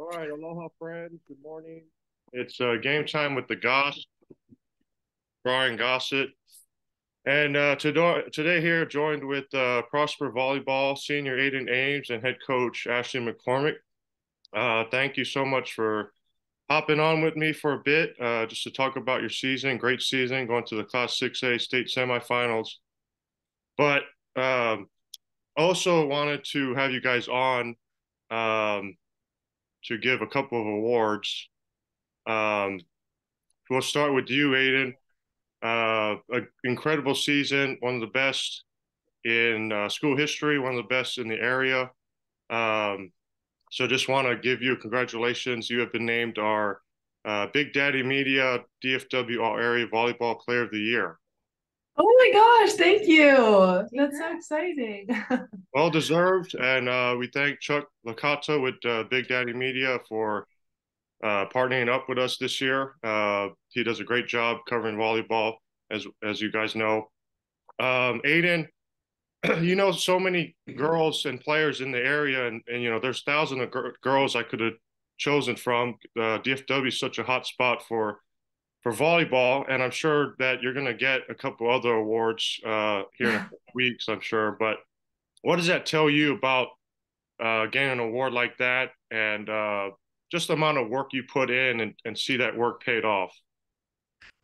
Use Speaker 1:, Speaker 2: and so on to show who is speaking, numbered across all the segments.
Speaker 1: All right, aloha, friends. Good morning. It's game time with the Goss, Brian Gossett, and today here joined with Prosper Volleyball senior Ayden Ames and head coach Ashlee McCormick. Thank you so much for hopping on with me for a bit, just to talk about your season. Great season, going to the Class 6A state semifinals. But also wanted to have you guys on um, to give a couple of awards. Um, we'll start with you, Ayden. An incredible season, one of the best in school history, one of the best in the area. Um, so just want to give you congratulations. You have been named our Big Daddy Media DFW All Area Volleyball Player of the Year.
Speaker 2: Oh my gosh, thank you. That's so exciting.
Speaker 1: Well deserved, and we thank Chuck Licata with Big Daddy Media for partnering up with us this year. He does a great job covering volleyball, as you guys know. Ayden, you know so many girls and players in the area, and you know there's thousands of girls I could have chosen from. DFW is such a hot spot for volleyball, and I'm sure that you're going to get a couple other awards here in a couple weeks, I'm sure. But what does that tell you about getting an award like that, and just the amount of work you put in and see that work paid off?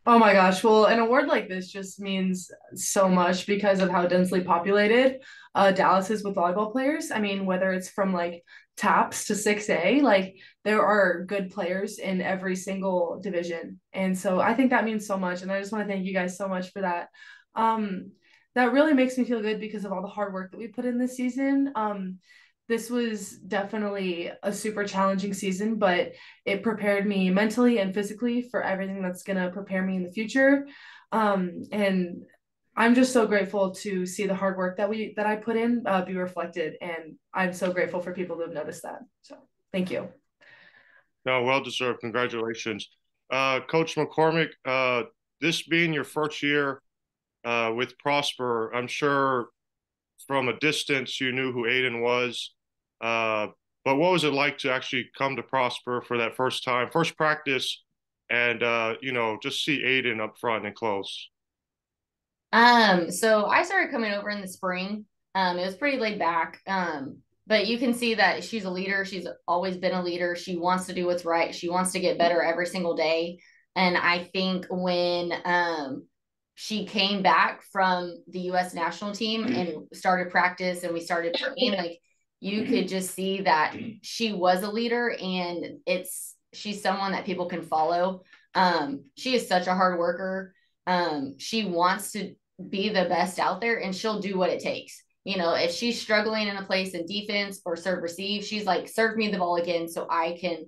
Speaker 2: Oh my gosh. Well, an award like this just means so much because of how densely populated Dallas is with volleyball players. I mean, whether it's from like TAPS to 6A, like there are good players in every single division. And so I think that means so much. And I just want to thank you guys so much for that. Um, that really makes me feel good because of all the hard work that we put in this season. This was definitely a super challenging season, but it prepared me mentally and physically for everything that's going to prepare me in the future. And I'm just so grateful to see the hard work that I put in be reflected, and I'm so grateful for people who have noticed that. So thank you.
Speaker 1: No, well deserved. Congratulations, Coach McCormick. This being your first year with Prosper, I'm sure from a distance you knew who Ayden was. Uh, but what was it like to actually come to Prosper for that first time, first practice, and you know, just see Ayden up front and close?
Speaker 3: So I started coming over in the spring. It was pretty laid back. But you can see that she's a leader. She's always been a leader. She wants to do what's right. She wants to get better every single day. And I think when she came back from the US national team and started practice and we started training, like you could just see that she was a leader and she's someone that people can follow. She is such a hard worker. She wants to be the best out there and she'll do what it takes. You know, if she's struggling in a place in defense or serve receive, she's like, serve me the ball again so I can,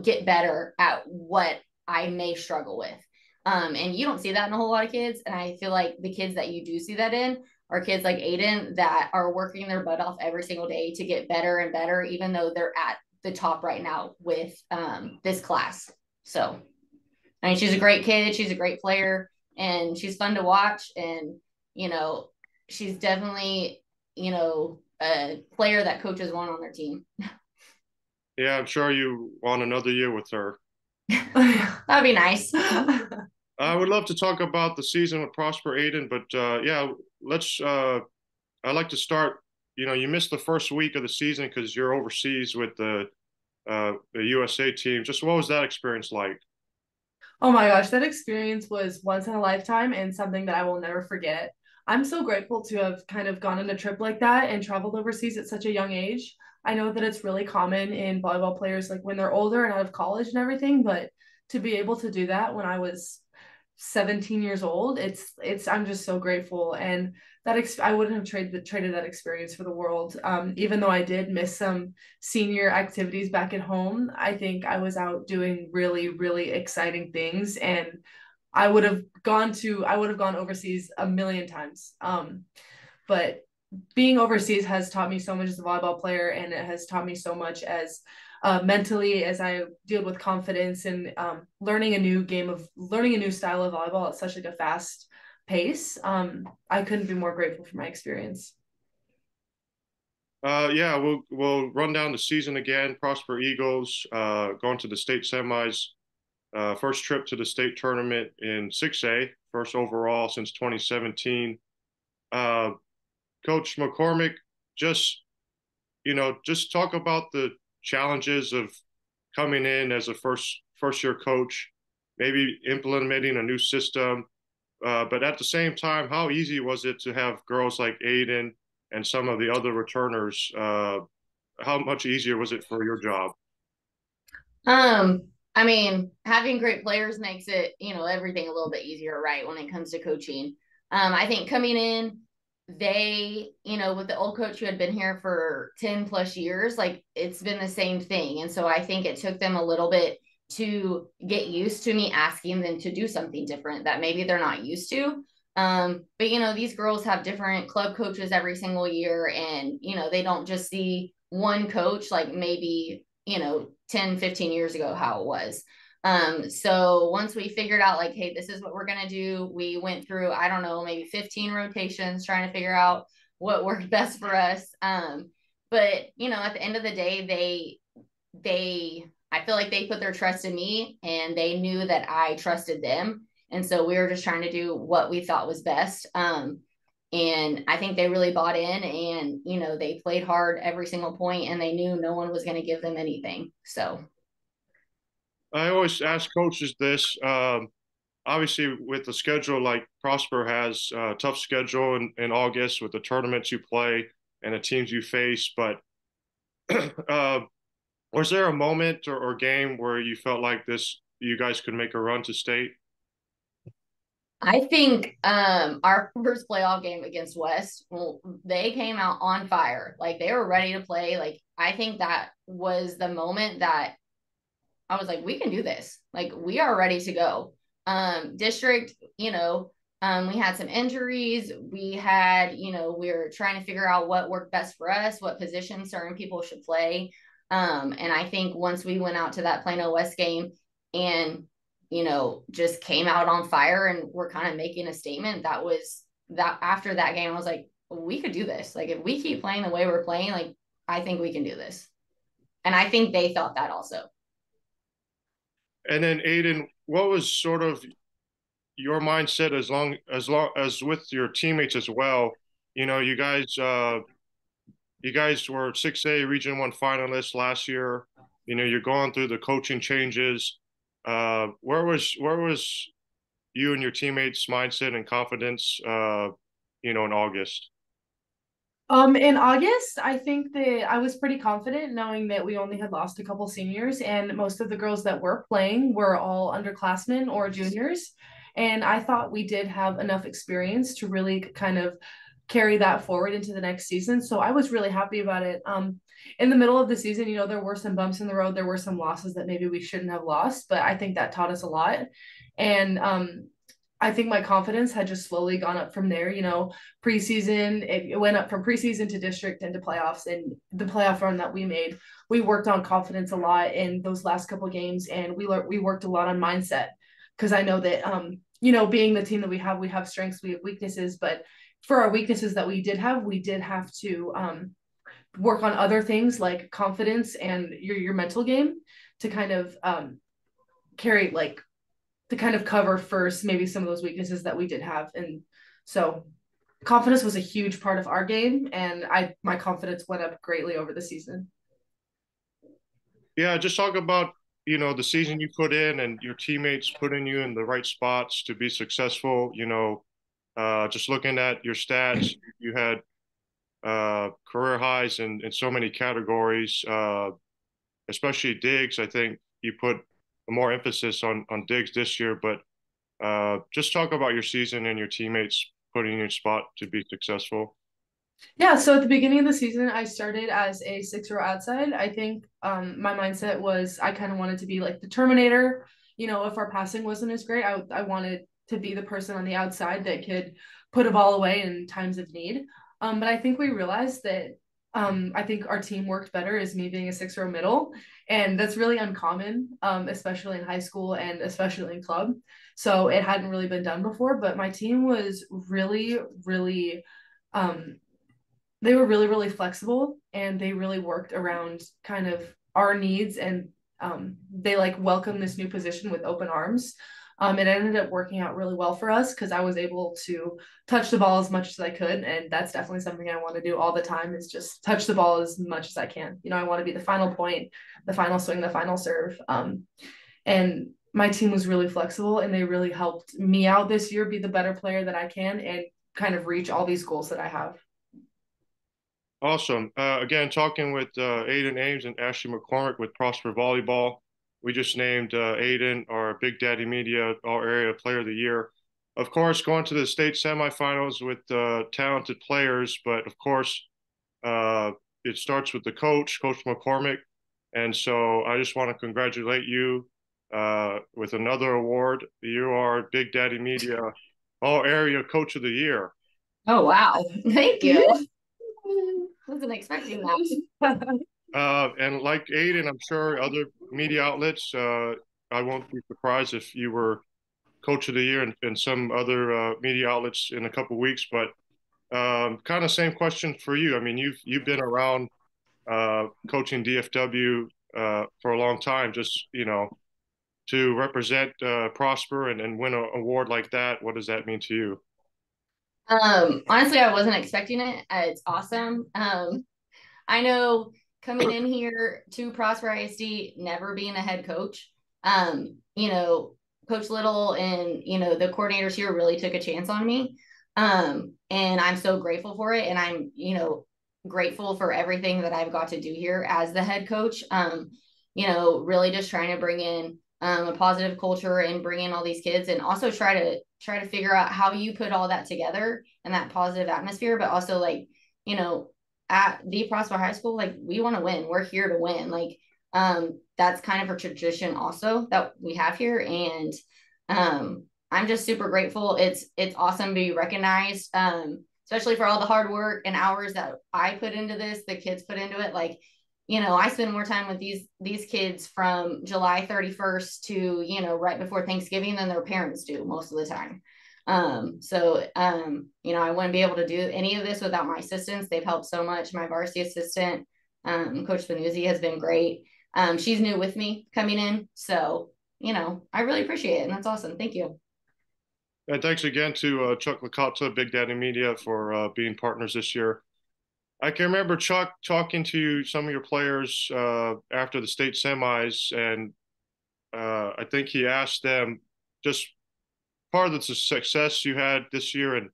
Speaker 3: get better at what I may struggle with. And you don't see that in a whole lot of kids. And I feel like the kids that you do see that in are kids like Ayden that are working their butt off every single day to get better and better, even though they're at the top right now with this class. So, I mean, she's a great kid. She's a great player and she's fun to watch. And, you know, she's definitely, a player that coaches want on their team.
Speaker 1: Yeah, I'm sure you want another year with her.
Speaker 3: That'd be nice.
Speaker 1: I would love to talk about the season with Prosper Ayden, but yeah, let's. I'd like to start. You know, you missed the first week of the season because you're overseas with the USA team. Just what was that experience like?
Speaker 2: Oh my gosh, that experience was once in a lifetime and something that I will never forget. I'm so grateful to have kind of gone on a trip like that and traveled overseas at such a young age. I know that it's really common in volleyball players like when they're older and out of college and everything, but to be able to do that when I was 17 years old, it's I'm just so grateful. And I wouldn't have traded that experience for the world. Even though I did miss some senior activities back at home, I think I was out doing really, really exciting things, and I would have gone overseas a million times. But being overseas has taught me so much as a volleyball player, and it has taught me so much as mentally as I deal with confidence and learning a new style of volleyball at such like a fast pace. I couldn't be more grateful for my experience.
Speaker 1: Yeah, we'll run down the season again. Prosper Eagles going to the state semis. First trip to the state tournament in 6A, first overall since 2017. Uh, Coach McCormick, just just talk about the challenges of coming in as a first year coach, maybe implementing a new system. But at the same time, how easy was it to have girls like Ayden and some of the other returners? How much easier was it for your job?
Speaker 3: I mean, having great players makes it, everything a little bit easier, right? When it comes to coaching. I think coming in, they, with the old coach who had been here for 10 plus years, like it's been the same thing. And so I think it took them a little bit to get used to me asking them to do something different that maybe they're not used to. But these girls have different club coaches every single year, and they don't just see one coach like maybe 10, 15 years ago how it was. So once we figured out like, hey, this is what we're gonna do, we went through, I don't know, maybe 15 rotations trying to figure out what worked best for us. But at the end of the day, they I feel like they put their trust in me, and they knew that I trusted them. And so we were just trying to do what we thought was best. And I think they really bought in, and, they played hard every single point, and they knew no one was going to give them anything. So
Speaker 1: I always ask coaches this. Obviously, with the schedule like Prosper has, a tough schedule in August with the tournaments you play and the teams you face. But uh, was there a moment or game where you felt like you guys could make a run to state?
Speaker 3: I think our first playoff game against West, well, they came out on fire. Like they were ready to play. Like I think that was the moment that I was like, we can do this. Like we are ready to go. District, we had some injuries. We had, we were trying to figure out what worked best for us, what position certain people should play. And I think once we went out to that Plano West game and, just came out on fire and we're kind of making a statement, that was that after that game, I was like, we could do this. Like if we keep playing the way we're playing, like I think we can do this. And I think they thought that also.
Speaker 1: And then Ayden, what was sort of your mindset as with your teammates as well? You guys were 6A Region 1 finalists last year. You're going through the coaching changes. Where was you and your teammates' mindset and confidence, in August?
Speaker 2: In August, I think that I was pretty confident knowing that we only had lost a couple seniors, and most of the girls that were playing were all underclassmen or juniors. And I thought we did have enough experience to really kind of carry that forward into the next season. So I was really happy about it. In the middle of the season, there were some bumps in the road. There were some losses that maybe we shouldn't have lost, but I think that taught us a lot. And I think my confidence had just slowly gone up from there. Preseason, it went up from preseason to district into playoffs, and the playoff run that we made, we worked on confidence a lot in those last couple of games, and we worked a lot on mindset, because I know that being the team that we have strengths, we have weaknesses, but for our weaknesses that we did have to work on other things like confidence and your mental game to kind of carry like to kind of cover first maybe some of those weaknesses that we did have. And so confidence was a huge part of our game, and my confidence went up greatly over the season.
Speaker 1: Yeah, just talk about the season you put in and your teammates putting you in the right spots to be successful. Just looking at your stats, you had career highs in so many categories, especially digs. I think you put more emphasis on digs this year, but just talk about your season and your teammates putting you in spot to be successful.
Speaker 2: Yeah, so at the beginning of the season, I started as a 6-row outside. I think my mindset was I kind of wanted to be like the Terminator. If our passing wasn't as great, I wanted to be the person on the outside that could put a ball away in times of need. But I think we realized that I think our team worked better as me being a 6-row middle, and that's really uncommon, especially in high school and especially in club. So it hadn't really been done before, but my team was really, really they were really, really flexible, and they really worked around kind of our needs, and they like welcomed this new position with open arms. It ended up working out really well for us because I was able to touch the ball as much as I could, and that's definitely something I want to do all the time is just touch the ball as much as I can. I want to be the final point, the final swing, the final serve. And my team was really flexible, and they really helped me out this year be the better player that I can and kind of reach all these goals that I have.
Speaker 1: Awesome. Again, talking with Ayden Ames and Ashlee McCormick with Prosper Volleyball. We just named Ayden our Big Daddy Media All Area Player of the Year. Of course, going to the state semifinals with talented players, but of course, uh, it starts with the coach, Coach McCormick. And so I just want to congratulate you with another award. You are Big Daddy Media All Area Coach of the Year.
Speaker 3: Oh, wow. Thank you. Wasn't expecting that.
Speaker 1: And like Ayden, I'm sure other media outlets, I won't be surprised if you were Coach of the Year in some other media outlets in a couple of weeks. But kind of same question for you. I mean, you've been around coaching DFW for a long time. Just to represent Prosper and win an award like that, what does that mean to you?
Speaker 3: Honestly, I wasn't expecting it. It's awesome. I know coming in here to Prosper ISD, never being a head coach, Coach Little and, the coordinators here really took a chance on me. And I'm so grateful for it. And I'm, grateful for everything that I've got to do here as the head coach. Really just trying to bring in a positive culture and bring in all these kids, and also try to figure out how you put all that together and that positive atmosphere, but also at the Prosper High School, we want to win. We're here to win. That's kind of a tradition also that we have here. And I'm just super grateful. It's awesome to be recognized, especially for all the hard work and hours that I put into this, the kids put into it. I spend more time with these kids from July 31st to, right before Thanksgiving than their parents do most of the time. I wouldn't be able to do any of this without my assistants. They've helped so much. My varsity assistant, Coach Benuzzi, has been great. She's new with me coming in. So, I really appreciate it. And that's awesome. Thank you.
Speaker 1: And thanks again to Chuck Licata, Big Daddy Media, for being partners this year. I can remember Chuck talking to some of your players after the state semis, and I think he asked them just part of the success you had this year, and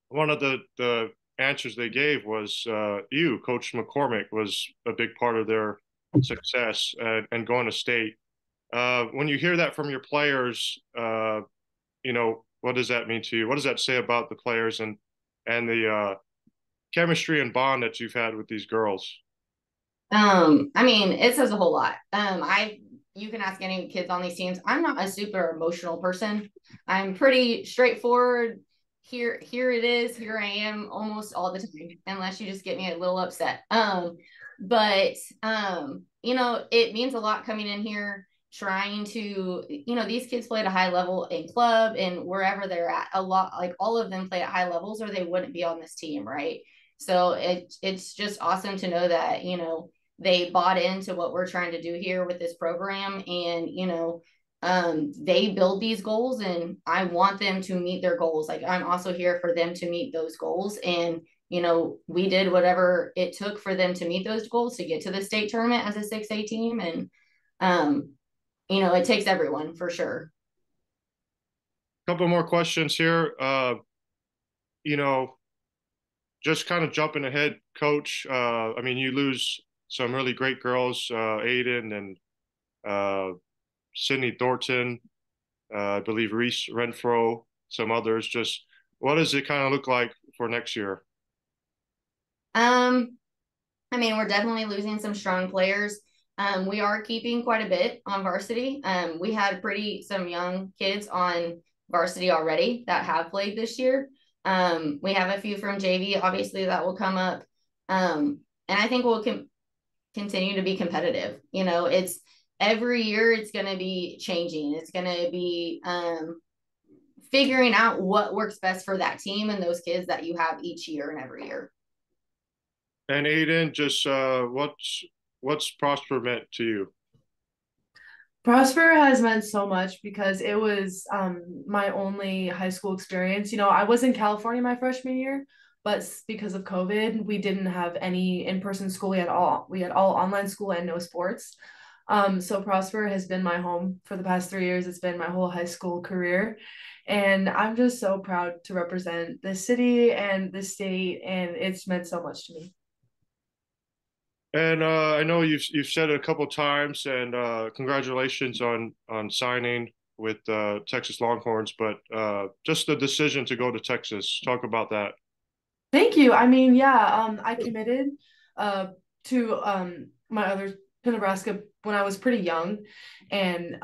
Speaker 1: one of the answers they gave was you, Coach McCormick, was a big part of their success and going to state. When you hear that from your players, what does that mean to you? What does that say about the players and the chemistry and bond that you've had with these girls?
Speaker 3: It says a whole lot. You can ask any kids on these teams. I'm not a super emotional person. I'm pretty straightforward. Here it is. Here I am almost all the time, unless you just get me a little upset. But it means a lot coming in here, trying to, these kids play at a high level in club and wherever they're at. A lot, all of them play at high levels, or they wouldn't be on this team, right? So it's just awesome to know that, they bought into what we're trying to do here with this program, and they build these goals, and I want them to meet their goals. I'm also here for them to meet those goals, and we did whatever it took for them to meet those goals to get to the state tournament as a 6A team, and it takes everyone for sure.
Speaker 1: A couple more questions here. Just kind of jumping ahead, Coach. You lose some really great girls, Ayden and Sydney Thornton, I believe Reese Renfro, some others. Just what does it kind of look like for next year?
Speaker 3: We're definitely losing some strong players. We are keeping quite a bit on varsity. We had some young kids on varsity already that have played this year. We have a few from JV, obviously, that will come up. And I think we'll continue to be competitive. It's every year it's going to be changing. It's going to be figuring out what works best for that team and those kids that you have each year and every year.
Speaker 1: And Ayden, just what's Prosper meant to you?
Speaker 2: Prosper has meant so much because it was my only high school experience. I was in California my freshman year, but because of COVID, we didn't have any in-person school. We had all online school and no sports. So Prosper has been my home for the past 3 years. It's been my whole high school career. And I'm just so proud to represent this city and this state, and it's meant so much to me.
Speaker 1: And I know you've said it a couple times, and congratulations on signing with Texas Longhorns. But just the decision to go to Texas. Talk about that.
Speaker 2: Thank you. I mean, yeah, I committed uh to my other to Nebraska when I was pretty young, and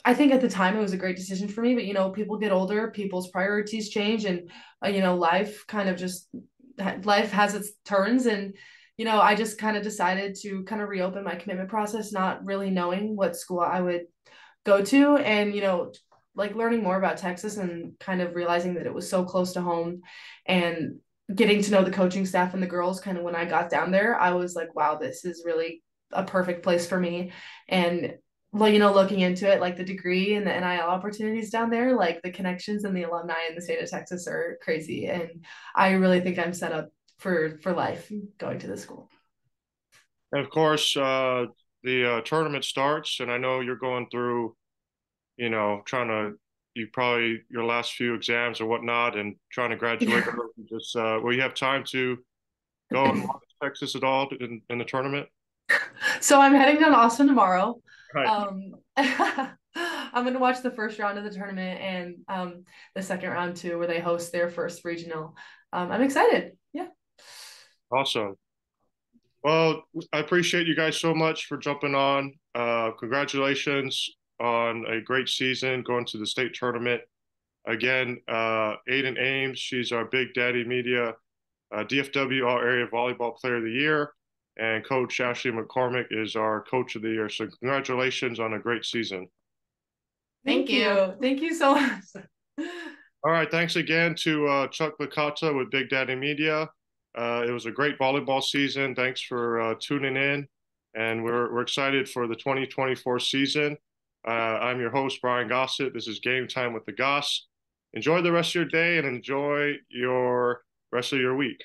Speaker 2: I think at the time it was a great decision for me. But people get older, people's priorities change, and life kind of just life has its turns, and I just kind of decided to kind of reopen my commitment process, not really knowing what school I would go to, and like learning more about Texas and kind of realizing that it was so close to home, and getting to know the coaching staff and the girls kind of when I got down there, I was like, wow, this is really a perfect place for me. And well, looking into it, like the degree and the NIL opportunities down there, like the connections and the alumni in the state of Texas are crazy. And I really think I'm set up for life going to this school.
Speaker 1: And of course, the tournament starts, and I know you're going through, trying to you probably your last few exams or whatnot, and trying to graduate.
Speaker 2: Yeah.
Speaker 1: Just will you have time to go and watch Texas at all in the tournament?
Speaker 2: So I'm heading down to Austin tomorrow.
Speaker 1: Right.
Speaker 2: I'm going to watch the first round of the tournament and the second round too, where they host their first regional. I'm excited. Yeah.
Speaker 1: Awesome. Well, I appreciate you guys so much for jumping on. Congratulations on a great season going to the state tournament. Again, Ayden Ames, she's our Big Daddy Media DFW All Area Volleyball Player of the Year. And Coach Ashlee McCormick is our Coach of the Year. So congratulations on a great season.
Speaker 2: Thank you. Thank you so much.
Speaker 1: All right. Thanks again to Chuck Licata with Big Daddy Media. It was a great volleyball season. Thanks for tuning in. And we're excited for the 2024 season. I'm your host, Brian Gossett. This is Game Time with the Goss. Enjoy the rest of your day and enjoy your rest of your week.